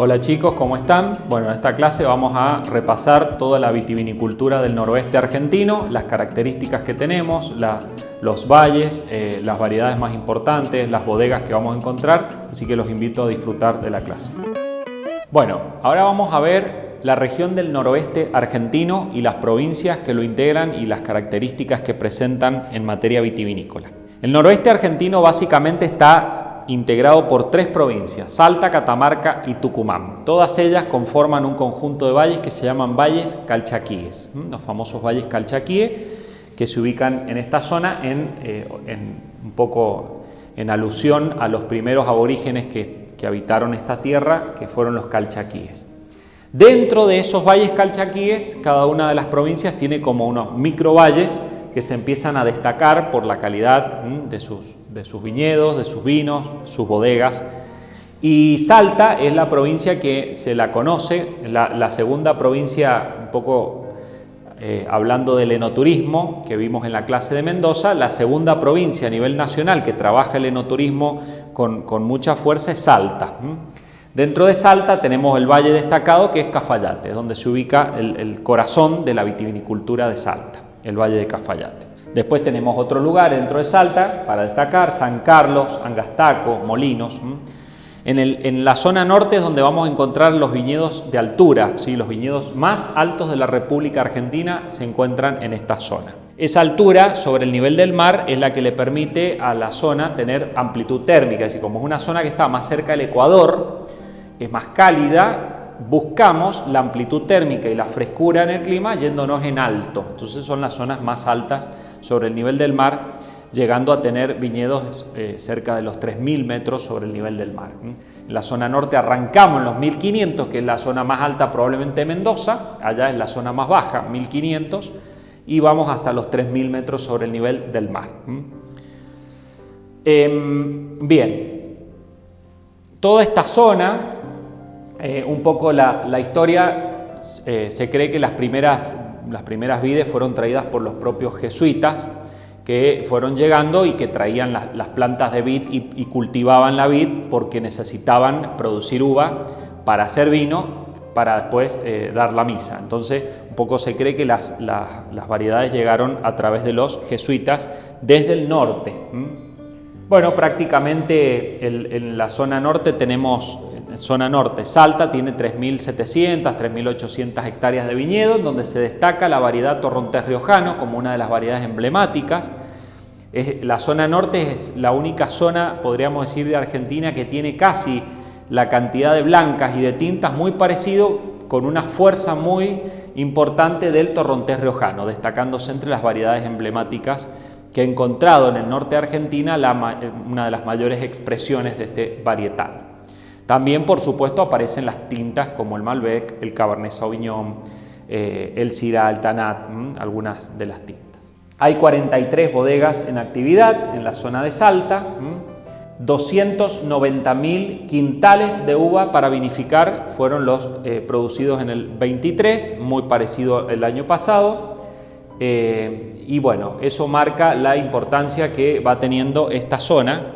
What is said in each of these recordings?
Hola chicos, ¿cómo están? Bueno, en esta clase vamos a repasar toda la vitivinicultura del noroeste argentino, las características que tenemos, los valles, las variedades más importantes, las bodegas que vamos a encontrar, así que los invito a disfrutar de la clase. Bueno, ahora vamos a ver la región del noroeste argentino y las provincias que lo integran y las características que presentan en materia vitivinícola. El noroeste argentino básicamente está integrado por 3 provincias, Salta, Catamarca y Tucumán. Todas ellas conforman un conjunto de valles que se llaman valles calchaquíes, los famosos valles calchaquíes que se ubican en esta zona un poco en alusión a los primeros aborígenes que habitaron esta tierra, que fueron los calchaquíes. Dentro de esos valles calchaquíes, cada una de las provincias tiene como unos microvalles que se empiezan a destacar por la calidad de sus viñedos, de sus vinos, sus bodegas. Y Salta es la provincia que se la conoce, la segunda provincia, un poco hablando del enoturismo que vimos en la clase de Mendoza, la segunda provincia a nivel nacional que trabaja el enoturismo con mucha fuerza es Salta. Dentro de Salta tenemos el valle destacado que es Cafayate, donde se ubica el corazón de la vitivinicultura de Salta, el valle de Cafayate. Después tenemos otro lugar dentro de Salta para destacar, San Carlos, Angastaco, Molinos. En la zona norte es donde vamos a encontrar los viñedos de altura, ¿sí? Los viñedos más altos de la República Argentina se encuentran en esta zona. Esa altura sobre el nivel del mar es la que le permite a la zona tener amplitud térmica, es decir, como es una zona que está más cerca del Ecuador, es más cálida, buscamos la amplitud térmica y la frescura en el clima yéndonos en alto. Entonces son las zonas más altas sobre el nivel del mar, llegando a tener viñedos cerca de los 3.000 metros sobre el nivel del mar. En la zona norte arrancamos en los 1.500, que es la zona más alta probablemente de Mendoza, allá es la zona más baja, 1.500, y vamos hasta los 3.000 metros sobre el nivel del mar. Bien, toda esta zona, un poco la historia, se cree que las primeras vides fueron traídas por los propios jesuitas que fueron llegando y que traían las plantas de vid y cultivaban la vid porque necesitaban producir uva para hacer vino para después dar la misa. Entonces un poco se cree que las variedades llegaron a través de los jesuitas desde el norte. Bueno, prácticamente en la zona norte tenemos, Salta tiene 3.700, 3.800 hectáreas de viñedos, donde se destaca la variedad torrontés riojano como una de las variedades emblemáticas. La zona norte es la única zona, podríamos decir, de Argentina que tiene casi la cantidad de blancas y de tintas muy parecido, con una fuerza muy importante del torrontés riojano, destacándose entre las variedades emblemáticas que he encontrado en el norte de Argentina una de las mayores expresiones de este varietal. También, por supuesto, aparecen las tintas como el Malbec, el Cabernet Sauvignon, el Syrah, el Tannat, algunas de las tintas. Hay 43 bodegas en actividad en la zona de Salta, 290.000 quintales de uva para vinificar fueron los producidos en el 23, muy parecido el año pasado. Y bueno, eso marca la importancia que va teniendo esta zona.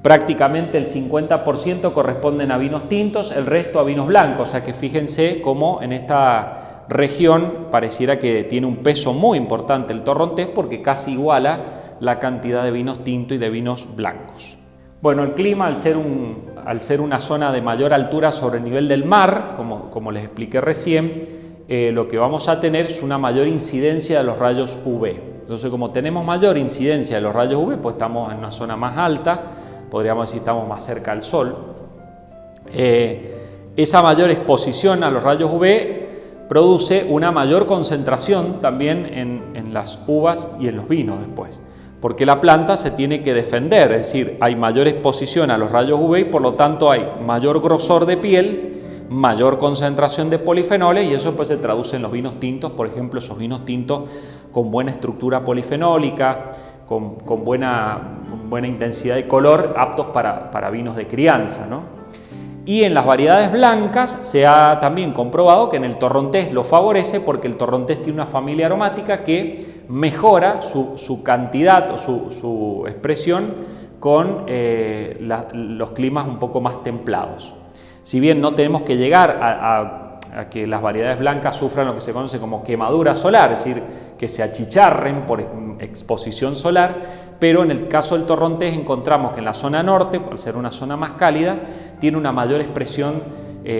Prácticamente el 50% corresponden a vinos tintos, el resto a vinos blancos, o sea que fíjense cómo en esta región pareciera que tiene un peso muy importante el torrontés porque casi iguala la cantidad de vinos tintos y de vinos blancos. Bueno, el clima, al ser una zona de mayor altura sobre el nivel del mar, como les expliqué recién, lo que vamos a tener es una mayor incidencia de los rayos UV. Entonces, como tenemos mayor incidencia de los rayos UV, pues estamos en una zona más alta, podríamos decir estamos más cerca al sol. Esa mayor exposición a los rayos UV produce una mayor concentración también en las uvas y en los vinos después, porque la planta se tiene que defender, es decir, hay mayor exposición a los rayos UV y por lo tanto hay mayor grosor de piel, mayor concentración de polifenoles y eso pues se traduce en los vinos tintos, por ejemplo, esos vinos tintos con buena estructura polifenólica, con buena intensidad de color, aptos para vinos de crianza, ¿no? Y en las variedades blancas se ha también comprobado que en el torrontés lo favorece porque el torrontés tiene una familia aromática que mejora su cantidad o su expresión con los climas un poco más templados. Si bien no tenemos que llegar a que las variedades blancas sufran lo que se conoce como quemadura solar, es decir, que se achicharren por exposición solar, pero en el caso del torrontés encontramos que en la zona norte, por ser una zona más cálida, tiene una mayor expresión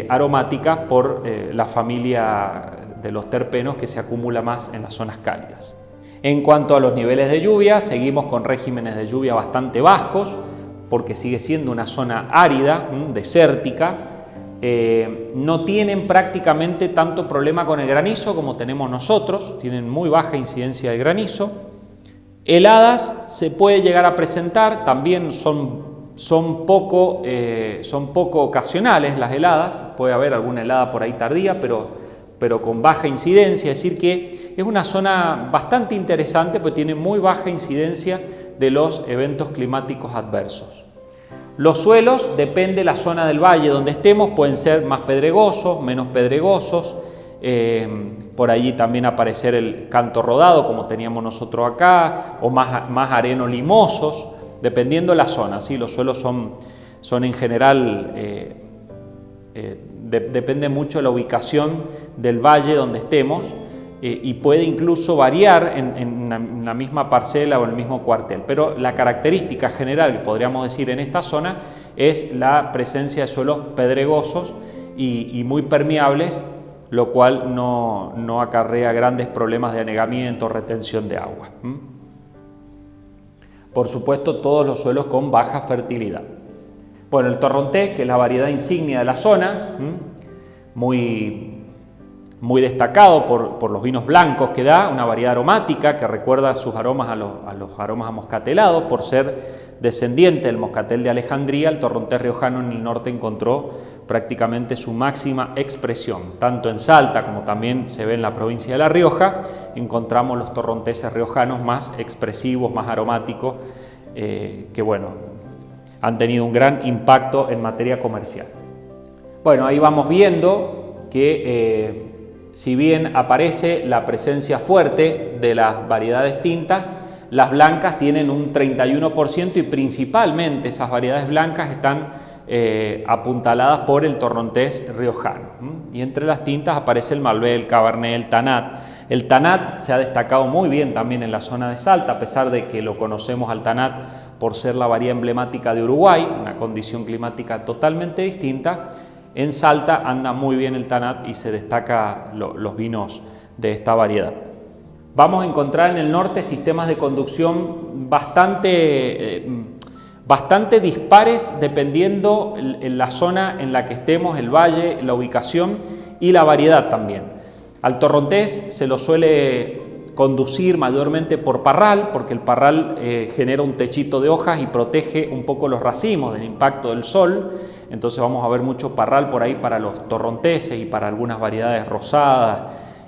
aromática por la familia de los terpenos que se acumula más en las zonas cálidas. En cuanto a los niveles de lluvia, seguimos con regímenes de lluvia bastante bajos, porque sigue siendo una zona árida, desértica. No tienen prácticamente tanto problema con el granizo como tenemos nosotros, tienen muy baja incidencia de granizo. Heladas se puede llegar a presentar, también son poco ocasionales las heladas, puede haber alguna helada por ahí tardía, pero con baja incidencia, es decir que es una zona bastante interesante, porque tiene muy baja incidencia de los eventos climáticos adversos. Los suelos, depende de la zona del valle donde estemos, pueden ser más pedregosos, menos pedregosos, por allí también aparecer el canto rodado como teníamos nosotros acá, o más areno-limosos, dependiendo de la zona, ¿sí? Los suelos son en general, depende mucho de la ubicación del valle donde estemos, y puede incluso variar en la misma parcela o en el mismo cuartel, pero la característica general que podríamos decir en esta zona es la presencia de suelos pedregosos y muy permeables, lo cual no acarrea grandes problemas de anegamiento o retención de agua. Por supuesto, todos los suelos con baja fertilidad. Bueno, el torrontés, que es la variedad insignia de la zona, muy destacado por los vinos blancos que da, una variedad aromática que recuerda sus aromas a los aromas amoscatelados. Por ser descendiente del moscatel de Alejandría, el torrontés riojano en el norte encontró prácticamente su máxima expresión. Tanto en Salta como también se ve en la provincia de La Rioja, encontramos los torronteses riojanos más expresivos, más aromáticos, que bueno, han tenido un gran impacto en materia comercial. Bueno, ahí vamos viendo que si bien aparece la presencia fuerte de las variedades tintas, las blancas tienen un 31% y principalmente esas variedades blancas están apuntaladas por el torrontés riojano. Y entre las tintas aparece el Malbec, el Cabernet, el Tanat. El Tanat se ha destacado muy bien también en la zona de Salta, a pesar de que lo conocemos al Tanat por ser la variedad emblemática de Uruguay, una condición climática totalmente distinta. En Salta anda muy bien el Tanat y se destaca los vinos de esta variedad. Vamos a encontrar en el norte sistemas de conducción bastante dispares dependiendo en la zona en la que estemos, el valle, la ubicación y la variedad también. Al torrontés se lo suele conducir mayormente por parral, porque el parral genera un techito de hojas y protege un poco los racimos del impacto del sol. Entonces vamos a ver mucho parral por ahí para los torronteses y para algunas variedades rosadas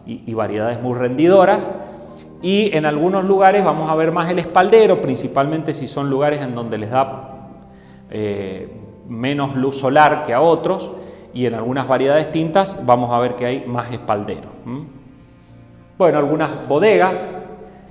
y variedades muy rendidoras. Y en algunos lugares vamos a ver más el espaldero, principalmente si son lugares en donde les da menos luz solar que a otros, y en algunas variedades tintas vamos a ver que hay más espaldero. Bueno, algunas bodegas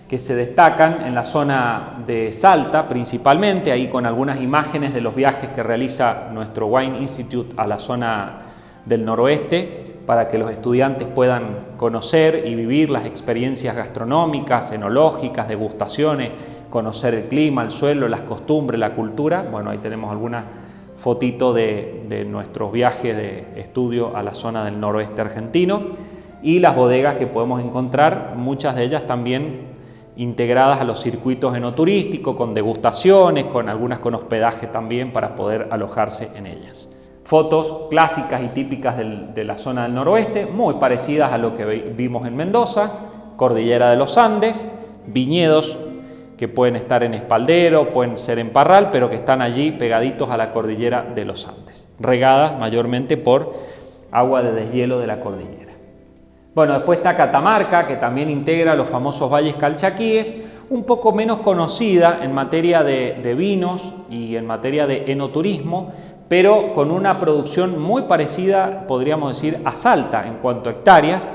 que se destacan en la zona de Salta principalmente, ahí con algunas imágenes de los viajes que realiza nuestro Wine Institute a la zona del noroeste, para que los estudiantes puedan conocer y vivir las experiencias gastronómicas, enológicas, degustaciones, conocer el clima, el suelo, las costumbres, la cultura. Bueno, ahí tenemos algunas fotitos de nuestros viajes de estudio a la zona del noroeste argentino, y las bodegas que podemos encontrar, muchas de ellas también integradas a los circuitos enoturísticos, con degustaciones, algunas con hospedaje también para poder alojarse en ellas. Fotos clásicas y típicas de la zona del noroeste, muy parecidas a lo que vimos en Mendoza, cordillera de los Andes, viñedos que pueden estar en espaldero, pueden ser en parral, pero que están allí pegaditos a la cordillera de los Andes, regadas mayormente por agua de deshielo de la cordillera. Bueno, después está Catamarca, que también integra los famosos valles calchaquíes, un poco menos conocida en materia de vinos y en materia de enoturismo, pero con una producción muy parecida, podríamos decir, a Salta en cuanto a hectáreas.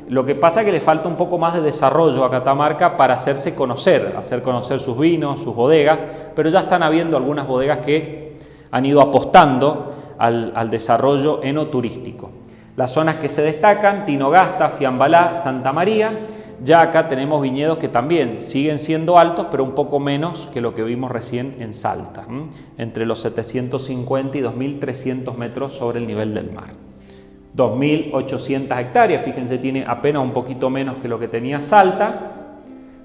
Lo que pasa es que le falta un poco más de desarrollo a Catamarca para hacer conocer sus vinos, sus bodegas, pero ya están habiendo algunas bodegas que han ido apostando al desarrollo enoturístico. Las zonas que se destacan: Tinogasta, Fiambalá, Santa María. Ya acá tenemos viñedos que también siguen siendo altos, pero un poco menos que lo que vimos recién en Salta, entre los 750 y 2.300 metros sobre el nivel del mar. 2.800 hectáreas, fíjense, tiene apenas un poquito menos que lo que tenía Salta,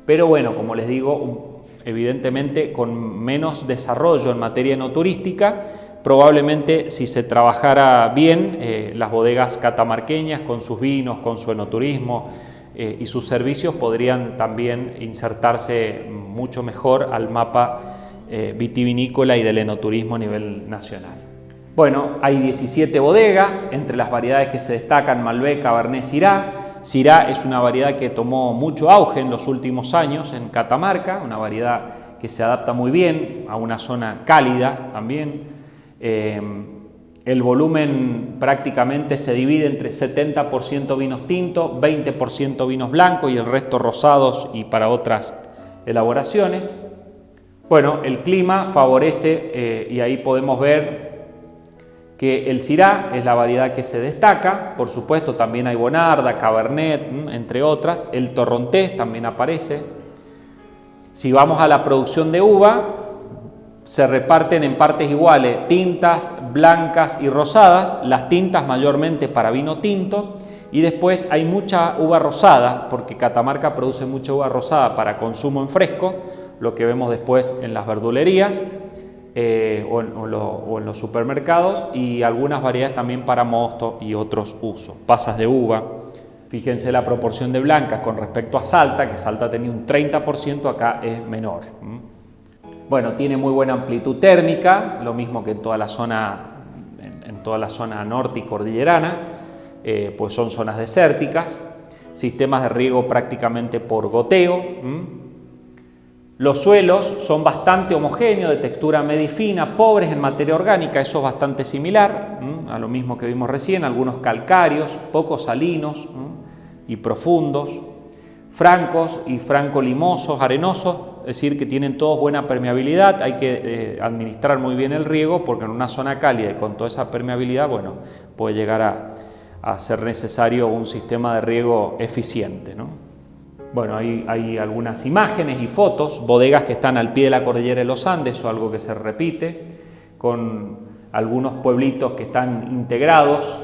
pero bueno, como les digo, evidentemente con menos desarrollo en materia enoturística. Probablemente, si se trabajara bien, las bodegas catamarqueñas con sus vinos, con su enoturismo y sus servicios podrían también insertarse mucho mejor al mapa vitivinícola y del enoturismo a nivel nacional. Bueno, hay 17 bodegas, entre las variedades que se destacan: Malbec, Cabernet, Syrah. Syrah es una variedad que tomó mucho auge en los últimos años en Catamarca, una variedad que se adapta muy bien a una zona cálida también. El volumen prácticamente se divide entre 70% vinos tintos, 20% vinos blancos y el resto rosados y para otras elaboraciones. Bueno, el clima favorece y ahí podemos ver que el Syrah es la variedad que se destaca. Por supuesto, también hay Bonarda, Cabernet, entre otras. El Torrontés también aparece. Si vamos a la producción de uva, se reparten en partes iguales tintas, blancas y rosadas. Las tintas mayormente para vino tinto, y después hay mucha uva rosada, porque Catamarca produce mucha uva rosada para consumo en fresco, lo que vemos después en las verdulerías o en los supermercados, y algunas variedades también para mosto y otros usos. Pasas de uva. Fíjense la proporción de blancas con respecto a Salta, que Salta tenía un 30%, acá es menor. Bueno, tiene muy buena amplitud térmica, lo mismo que en toda la zona norte y cordillerana, pues son zonas desérticas, sistemas de riego prácticamente por goteo. Los suelos son bastante homogéneos, de textura media y fina, pobres en materia orgánica, eso es bastante similar a lo mismo que vimos recién, algunos calcáreos, poco salinos y profundos, francos y franco-limosos, arenosos, es decir, que tienen todos buena permeabilidad. Hay que administrar muy bien el riego, porque en una zona cálida y con toda esa permeabilidad, bueno, puede llegar a ser necesario un sistema de riego eficiente, ¿no? Bueno, hay algunas imágenes y fotos, bodegas que están al pie de la cordillera de los Andes, o algo que se repite, con algunos pueblitos que están integrados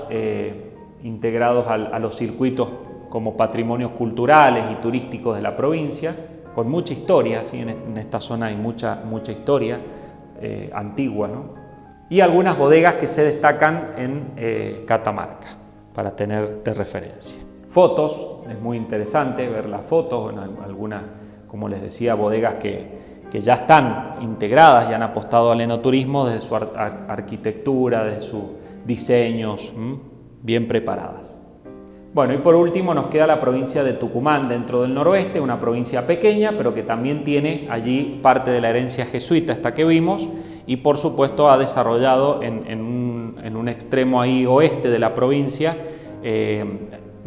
a los circuitos como patrimonios culturales y turísticos de la provincia, con mucha historia. ¿Sí? En esta zona hay mucha historia antigua, ¿no? Y algunas bodegas que se destacan en Catamarca, para tener de referencia. Fotos, es muy interesante ver las fotos. Bueno, algunas, como les decía, bodegas que ya están integradas y han apostado al enoturismo desde su arquitectura, desde sus diseños, bien preparadas. Bueno, y por último nos queda la provincia de Tucumán, dentro del noroeste, una provincia pequeña, pero que también tiene allí parte de la herencia jesuita, esta que vimos, y por supuesto ha desarrollado en un extremo ahí oeste de la provincia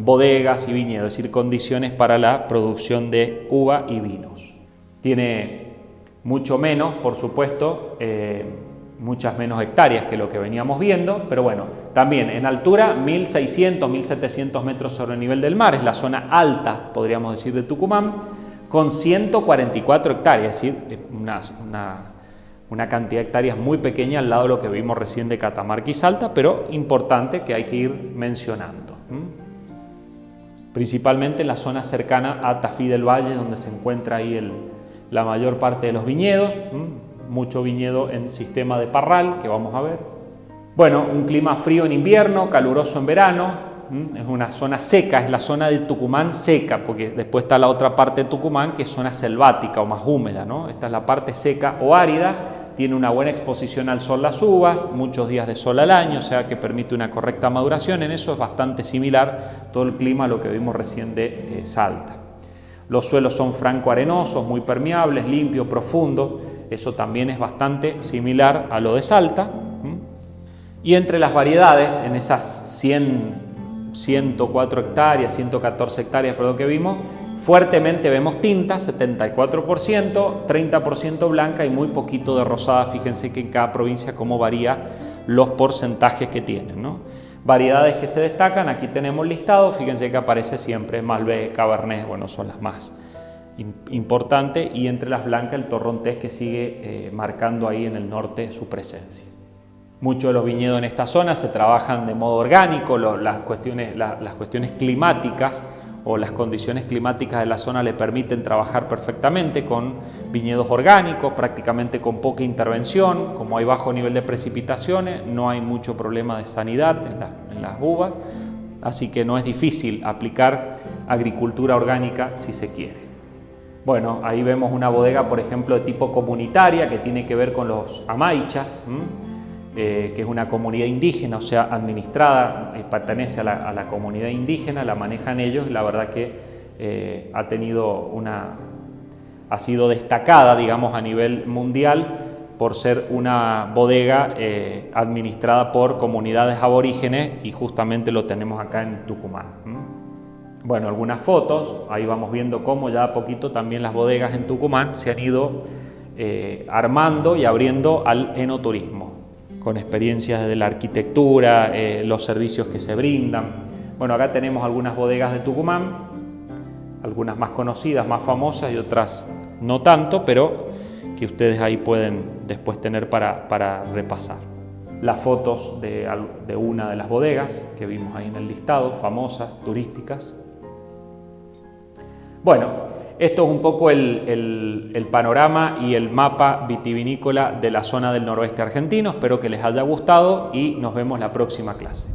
bodegas y viñedos, es decir, condiciones para la producción de uva y vinos. Tiene mucho menos, por supuesto, muchas menos hectáreas que lo que veníamos viendo, pero bueno, también en altura 1.600, 1.700 metros sobre el nivel del mar, es la zona alta, podríamos decir, de Tucumán, con 144 hectáreas, es decir, una cantidad de hectáreas muy pequeña al lado de lo que vimos recién de Catamarca y Salta, pero importante, que hay que ir mencionando. Principalmente en la zona cercana a Tafí del Valle, donde se encuentra ahí la mayor parte de los viñedos, mucho viñedo en sistema de parral, que vamos a ver. Bueno, un clima frío en invierno, caluroso en verano, es una zona seca, es la zona de Tucumán seca, porque después está la otra parte de Tucumán que es zona selvática o más húmeda, ¿no? Esta es la parte seca o árida, tiene una buena exposición al sol las uvas, muchos días de sol al año, o sea que permite una correcta maduración. En eso es bastante similar todo el clima a lo que vimos recién de Salta. Los suelos son franco-arenosos, muy permeables, limpios, profundos. Eso también es bastante similar a lo de Salta. Y entre las variedades, en esas 104 hectáreas, 114 hectáreas, perdón, que vimos, fuertemente vemos tintas, 74%, 30% blanca y muy poquito de rosada. Fíjense que en cada provincia cómo varía los porcentajes que tienen, ¿no? Variedades que se destacan, aquí tenemos listado, fíjense que aparece siempre Malbec, Cabernet, bueno, son las más importantes, y entre las blancas el Torrontés, que sigue marcando ahí en el norte su presencia. Muchos de los viñedos en esta zona se trabajan de modo orgánico, las cuestiones climáticas o las condiciones climáticas de la zona le permiten trabajar perfectamente con viñedos orgánicos, prácticamente con poca intervención. Como hay bajo nivel de precipitaciones, no hay mucho problema de sanidad en las uvas, así que no es difícil aplicar agricultura orgánica si se quiere. Bueno, ahí vemos una bodega, por ejemplo, de tipo comunitaria, que tiene que ver con los amaichas, que es una comunidad indígena, o sea, administrada, pertenece a la comunidad indígena, la manejan ellos, y la verdad que ha sido destacada, digamos, a nivel mundial por ser una bodega administrada por comunidades aborígenes, y justamente lo tenemos acá en Tucumán. Bueno, algunas fotos, ahí vamos viendo cómo ya a poquito también las bodegas en Tucumán se han ido armando y abriendo al enoturismo, con experiencias de la arquitectura, los servicios que se brindan. Bueno, acá tenemos algunas bodegas de Tucumán, algunas más conocidas, más famosas, y otras no tanto, pero que ustedes ahí pueden después tener para repasar. Las fotos de una de las bodegas que vimos ahí en el listado, famosas, turísticas. Bueno, esto es un poco el panorama y el mapa vitivinícola de la zona del noroeste argentino. Espero que les haya gustado y nos vemos la próxima clase.